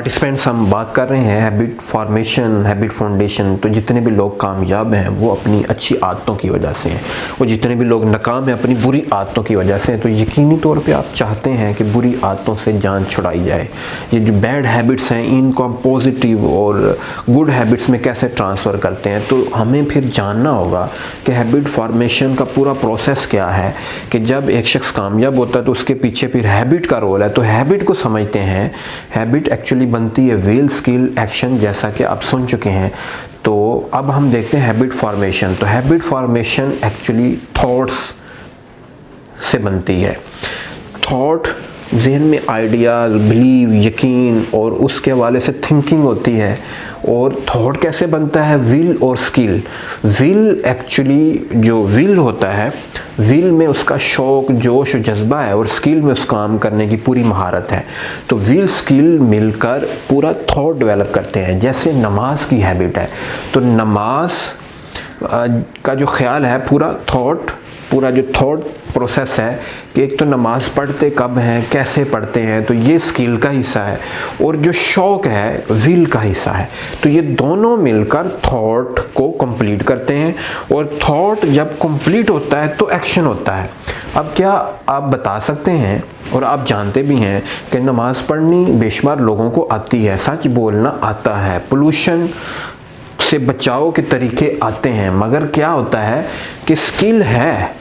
Participants हम बात कर रहे हैं हैबिट फॉर्मेशन, हैबिट फाउंडेशन। तो जितने भी लोग कामयाब हैं वो अपनी अच्छी आदतों की वजह से हैं, और जितने भी लोग नाकाम हैं अपनी बुरी आदतों की वजह से हैं। तो यकीनी तौर पे आप चाहते हैं कि बुरी आदतों से जान छुड़ाई जाए। ये जो बैड हैबिट्स हैं इनको हम पॉजिटिव और गुड हैबिट्स में कैसे ट्रांसफ़र करते हैं, तो हमें फिर जानना होगा कि हैबिट फॉर्मेशन का पूरा प्रोसेस क्या है। कि जब एक शख्स कामयाब होता है तो उसके पीछे फिर हैबिट का रोल है। तो हैबिट को समझते हैं। हैबिट एक्चुअली बनती है विल, स्किल, एक्शन, जैसा कि आप सुन चुके हैं। तो अब हम देखते हैं हैबिट फॉर्मेशन। तो हैबिट फॉर्मेशन एक्चुअली थॉट्स से बनती है। थॉट जहन में आइडियाज़, बिलीव, यकीन और उसके हवाले से थिंकिंग होती है। और थॉट कैसे बनता है? विल और स्किल। विल एक्चुअली जो विल होता है, विल में उसका शौक़, जोश और जज्बा है, और स्किल में उस काम करने की पूरी महारत है। तो विल स्किल मिलकर पूरा थॉट डेवलप करते हैं। जैसे नमाज की हैबिट है, तो नमाज का जो ख्याल है पूरा जो थॉट प्रोसेस है कि एक तो नमाज पढ़ते कब हैं, कैसे पढ़ते हैं, तो ये स्किल का हिस्सा है। और जो शौक़ है विल का हिस्सा है। तो ये दोनों मिलकर थॉट को कंप्लीट करते हैं। और थॉट जब कंप्लीट होता है तो एक्शन होता है। अब क्या आप बता सकते हैं, और आप जानते भी हैं कि नमाज़ पढ़नी बेशुमार लोगों को आती है, सच बोलना आता है, पोल्यूशन से बचाव के तरीके आते हैं, मगर क्या होता है कि स्किल है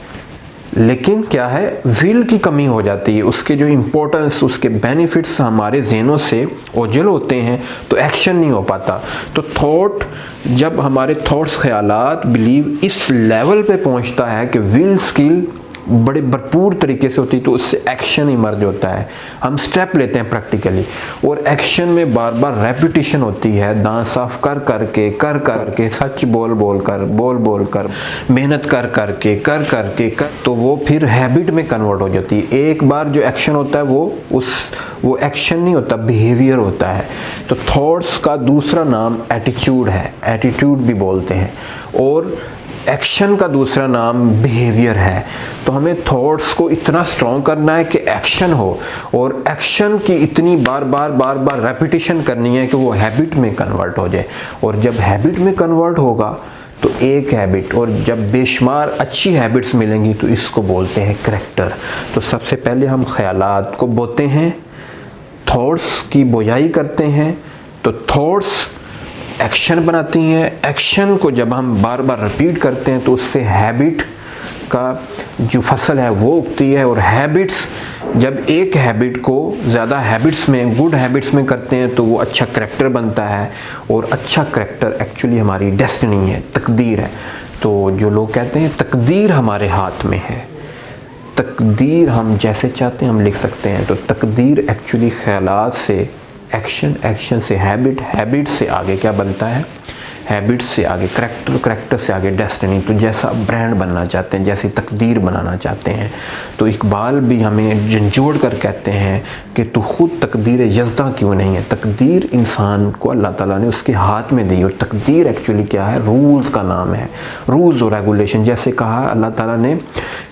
लेकिन क्या है, विल की कमी हो जाती है। उसके जो इम्पोर्टेंस, उसके बेनिफिट्स हमारे ज़हनों से ओझल होते हैं, तो एक्शन नहीं हो पाता। तो थॉट, जब हमारे थॉट्स, ख्यालात, बिलीव इस लेवल पे पहुंचता है कि विल स्किल बड़े भरपूर तरीके से होती है, तो उससे एक्शन इमर्ज होता है। हम स्टेप लेते हैं प्रैक्टिकली, और एक्शन में बार बार रेपिटेशन होती है। दांत साफ कर करके, सच बोल कर, मेहनत कर, तो वो फिर हैबिट में कन्वर्ट हो जाती है। एक बार जो एक्शन होता है वो एक्शन नहीं होता, बिहेवियर होता है। तो थॉट्स का दूसरा नाम एटीट्यूड है, एटीट्यूड भी बोलते हैं। और एक्शन का दूसरा नाम बिहेवियर है। तो हमें थॉट्स को इतना स्ट्रॉन्ग करना है कि एक्शन हो, और एक्शन की इतनी बार बार रेपिटेशन करनी है कि वो हैबिट में कन्वर्ट हो जाए। और जब हैबिट में कन्वर्ट होगा तो एक हैबिट, और जब बेशुमार अच्छी हैबिट्स मिलेंगी तो इसको बोलते हैं करैक्टर। तो सबसे पहले हम ख्यालात को बोते हैं, थॉट्स की बोयाई करते हैं, तो थॉट्स एक्शन बनाती हैं। एक्शन को जब हम बार बार रिपीट करते हैं तो उससे हैबिट का जो फसल है वो उगती है। और हैबिट्स, जब एक हैबिट को ज़्यादा हैबिट्स में, गुड हैबिट्स में करते हैं तो वो अच्छा करैक्टर बनता है। और अच्छा करैक्टर एक्चुअली हमारी डेस्टिनी है, तकदीर है। तो जो लोग कहते हैं तकदीर हमारे हाथ में है, तकदीर हम जैसे चाहते हैं हम लिख सकते हैं। तो तकदीर एक्चुअली ख्यालात से एक्शन, एक्शन से हैबिट, हैबिट से आगे क्या बनता है, हैबिट से आगे करैक्टर, करैक्टर से आगे डेस्टिनी। तो जैसा ब्रांड बनना चाहते हैं, जैसी तकदीर बनाना चाहते हैं। तो इकबाल भी हमें झंझोड़ कर कहते हैं कि तू खुद तकदीर यज़दा क्यों नहीं है। तकदीर इंसान को अल्लाह ताला ने उसके हाथ में दी, और तकदीर एक्चुअली क्या है, रूल्स का नाम है, रूल्स और रेगुलेशन। जैसे कहा अल्लाह ताला ने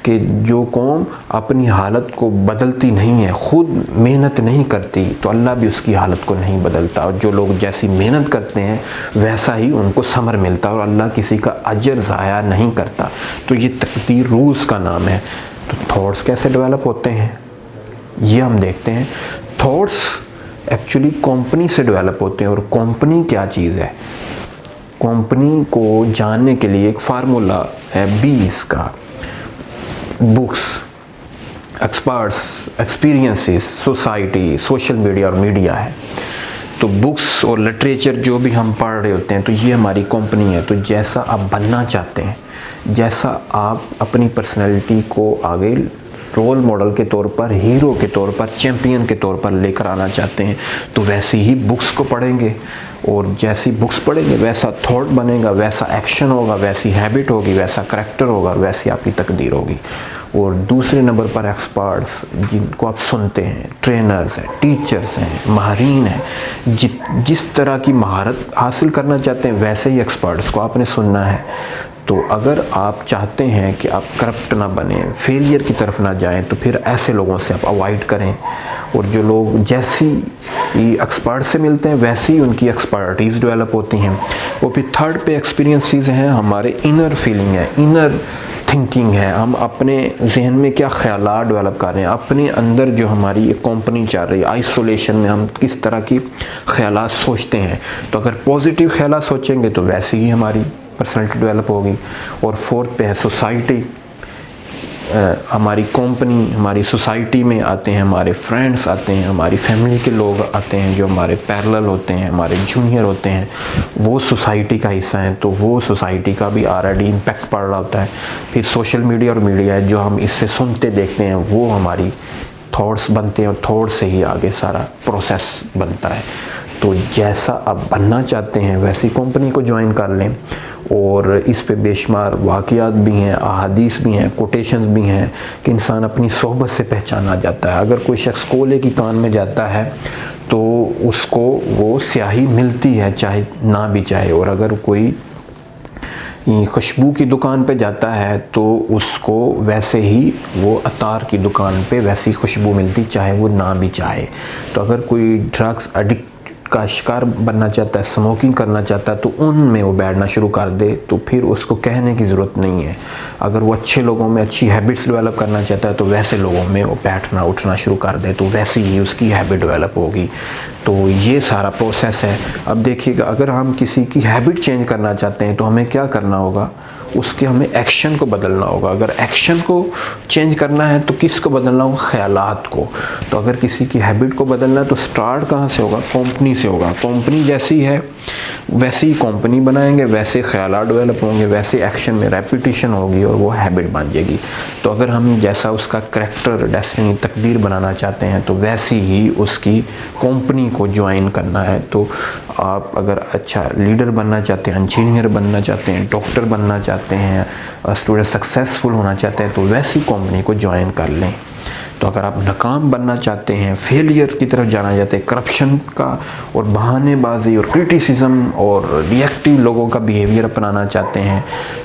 कि जो कौम अपनी हालत को बदलती नहीं है, खुद मेहनत नहीं करती, तो अल्लाह भी उसकी हालत को नहीं बदलता। और जो लोग जैसी मेहनत करते हैं वैसा ही उनको समर मिलता है, और अल्लाह किसी का अजर ज़ाया नहीं करता। तो ये तकदीर रूल्स का नाम है। तो थॉट्स कैसे डेवलप होते हैं ये हम देखते हैं। थॉट्स एक्चुअली कंपनी से डेवलप होते हैं। और कंपनी क्या चीज़ है, कंपनी को जानने के लिए एक फार्मूला है 20 का। Books, experts, experiences, society, social media और मीडिया है। तो बुक्स और लिटरेचर जो भी हम पढ़ रहे होते हैं, तो ये हमारी कंपनी है। तो जैसा आप बनना चाहते हैं, जैसा आप अपनी पर्सनैलिटी को आगे रोल मॉडल के तौर पर, हीरो के तौर पर, चैम्पियन के तौर पर लेकर आना चाहते हैं, तो वैसी ही बुक्स को पढ़ेंगे। और जैसी बुक्स पढ़ेंगे वैसा थॉट बनेगा, वैसा एक्शन होगा, वैसी हैबिट होगी, वैसा करैक्टर होगा, वैसी आपकी तकदीर होगी। और दूसरे नंबर पर एक्सपर्ट्स, जिनको आप सुनते हैं, ट्रेनर्स हैं, टीचर्स हैं, माहिरीन हैं। जिस तरह की महारत हासिल करना चाहते हैं वैसे ही एक्सपर्ट्स को आपने सुनना है। तो अगर आप चाहते हैं कि आप करप्ट ना बने, फेलियर की तरफ ना जाएं, तो फिर ऐसे लोगों से आप अवॉइड करें। और जो लोग जैसी एक्सपर्ट से मिलते हैं वैसी ही उनकी एक्सपर्टीज़ डेवलप होती हैं। वो फिर थर्ड पे एक्सपीरियंसेस हैं, हमारे इनर फीलिंग है, इनर थिंकिंग है, हम अपने जहन में क्या ख्यालात डेवलप कर रहे हैं, अपने अंदर जो हमारी एक कंपनी चल रही है आइसोलेशन में, हम किस तरह की ख्यालात सोचते हैं। तो अगर पॉजिटिव ख्यालात सोचेंगे तो वैसे ही हमारी पर्सनैलिटी डेवलप होगी। और फोर्थ पे है सोसाइटी, हमारी कंपनी, हमारी सोसाइटी में आते हैं हमारे फ्रेंड्स, आते हैं हमारी फैमिली के लोग, आते हैं जो हमारे पैरेलल होते हैं, हमारे जूनियर होते हैं, वो सोसाइटी का हिस्सा हैं, तो वो सोसाइटी का भी ऑलरेडी इम्पैक्ट पड़ रहा होता है। फिर सोशल मीडिया और मीडिया है जो हम इससे सुनते देखते हैं, वो हमारी थॉट्स बनते हैं और थॉट से ही आगे सारा प्रोसेस बनता है। तो जैसा आप बनना चाहते हैं वैसी कंपनी को ज्वाइन कर लें। और इस पे बेशुमार वाक़यात भी हैं, अहादीस भी हैं, कोटेशंस भी हैं कि इंसान अपनी सोहबत से पहचाना जाता है। अगर कोई शख्स कोयले की कान में जाता है तो उसको वो स्याही मिलती है चाहे ना भी चाहे, और अगर कोई खुशबू की दुकान पे जाता है तो उसको वैसे ही वो अतार की दुकान पे वैसी खुशबू मिलती चाहे वो ना भी चाहे। तो अगर कोई ड्रग्स एडिक्ट का शिकार बनना चाहता है, स्मोकिंग करना चाहता है, तो उनमें वो बैठना शुरू कर दे तो फिर उसको कहने की ज़रूरत नहीं है। अगर वो अच्छे लोगों में अच्छी हैबिट्स डेवलप करना चाहता है तो वैसे लोगों में वो बैठना उठना शुरू कर दे तो वैसी ही उसकी हैबिट डेवलप होगी। तो ये सारा प्रोसेस है। अब देखिएगा, अगर हम किसी की हैबिट चेंज करना चाहते हैं तो हमें क्या करना होगा, उसके हमें एक्शन को बदलना होगा। अगर एक्शन को चेंज करना है तो किसको बदलना होगा, ख्यालात को। तो अगर किसी की हैबिट को बदलना है तो स्टार्ट कहाँ से होगा, कंपनी से होगा। कंपनी जैसी है वैसी ही कंपनी बनाएंगे, वैसे ख्यालात डेवलप होंगे, वैसे एक्शन में रेपिटेशन होगी और वो हैबिट बन जाएगी। तो अगर हम जैसा उसका करैक्टर, डेस्टिनी, तकदीर बनाना चाहते हैं तो वैसी ही उसकी कंपनी को ज्वाइन करना है। तो आप अगर अच्छा लीडर बनना चाहते हैं, इंजीनियर बनना चाहते हैं, डॉक्टर बनना चाहते हैं, स्टूडेंट सक्सेसफुल होना चाहते हैं तो वैसी कंपनी को ज्वाइन कर लें। तो अगर आप नाकाम बनना चाहते हैं, फेलियर की तरफ जाना चाहते हैं, करप्शन का और बहानेबाजी और क्रिटिसिज्म और रिएक्टिव लोगों का बिहेवियर अपनाना चाहते हैं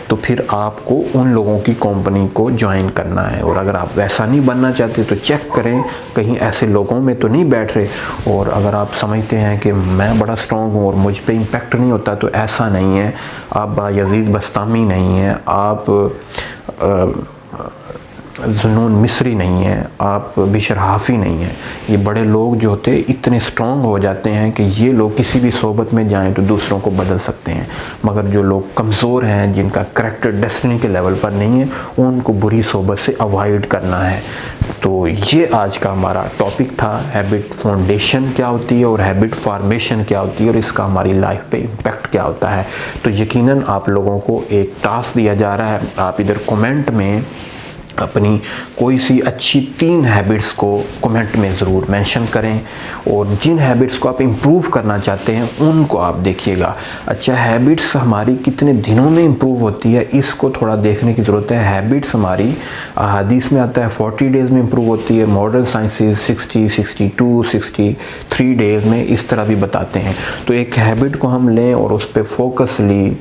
तो फिर आपको उन लोगों की कंपनी को ज्वाइन करना है। और अगर आप वैसा नहीं बनना चाहते तो चेक करें कहीं ऐसे लोगों में तो नहीं बैठ रहे। और अगर आप समझते हैं कि मैं बड़ा स्ट्रॉन्ग हूँ और मुझ पे इम्पैक्ट नहीं होता तो ऐसा नहीं है, आप बायज़ीद बस्तामी नहीं हैं, आप जुनून मिस्री नहीं है, आप बिशर हाफ़ी नहीं है। ये बड़े लोग जो होते हैं इतने स्ट्रॉन्ग हो जाते हैं कि ये लोग किसी भी सोबत में जाएं तो दूसरों को बदल सकते हैं। मगर जो लोग कमज़ोर हैं, जिनका करैक्टर डेस्टिनी के लेवल पर नहीं है, उनको बुरी सोबत से अवॉइड करना है। तो ये आज का हमारा टॉपिक था, हैबिट फाउंडेशन क्या होती है और हैबिट फार्मेशन क्या होती है और इसका हमारी लाइफ पे इम्पैक्ट क्या होता है। तो यकीनन आप लोगों को एक टास्क दिया जा रहा है, आप इधर कमेंट में अपनी कोई सी अच्छी 3 हैबिट्स को कमेंट में ज़रूर मेंशन करें। और जिन हैबिट्स को आप इम्प्रूव करना चाहते हैं उनको आप देखिएगा। अच्छा, हैबिट्स हमारी कितने दिनों में इम्प्रूव होती है इसको थोड़ा देखने की ज़रूरत है। हैबिट्स हमारी हदीस में आता है 40 डेज़ में इम्प्रूव होती है, मॉडर्न साइंसेस 60, 62, 63 डेज़ में इस तरह भी बताते हैं। तो एक हैबिट को हम लें और उस पर फोकसली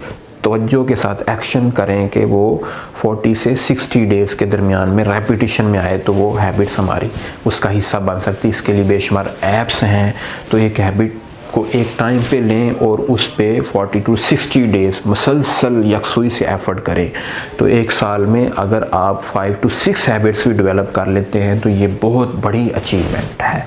तवज्जो के साथ एक्शन करें कि वो 40 से 60 डेज़ के दरमियान में रेपिटेशन में आए तो वो हैबिट्स हमारी उसका हिस्सा बन सकती है। इसके लिए बेशुमार ऐप्स हैं। तो एक हैबिट को एक टाइम पे लें और उस पे 40 to 60 डेज़ मुसलसल यकसुई से एफर्ट करें। तो एक साल में अगर आप 5 to 6 हैबिट्स भी डेवलप कर लेते हैं तो ये बहुत बड़ी अचीवमेंट है।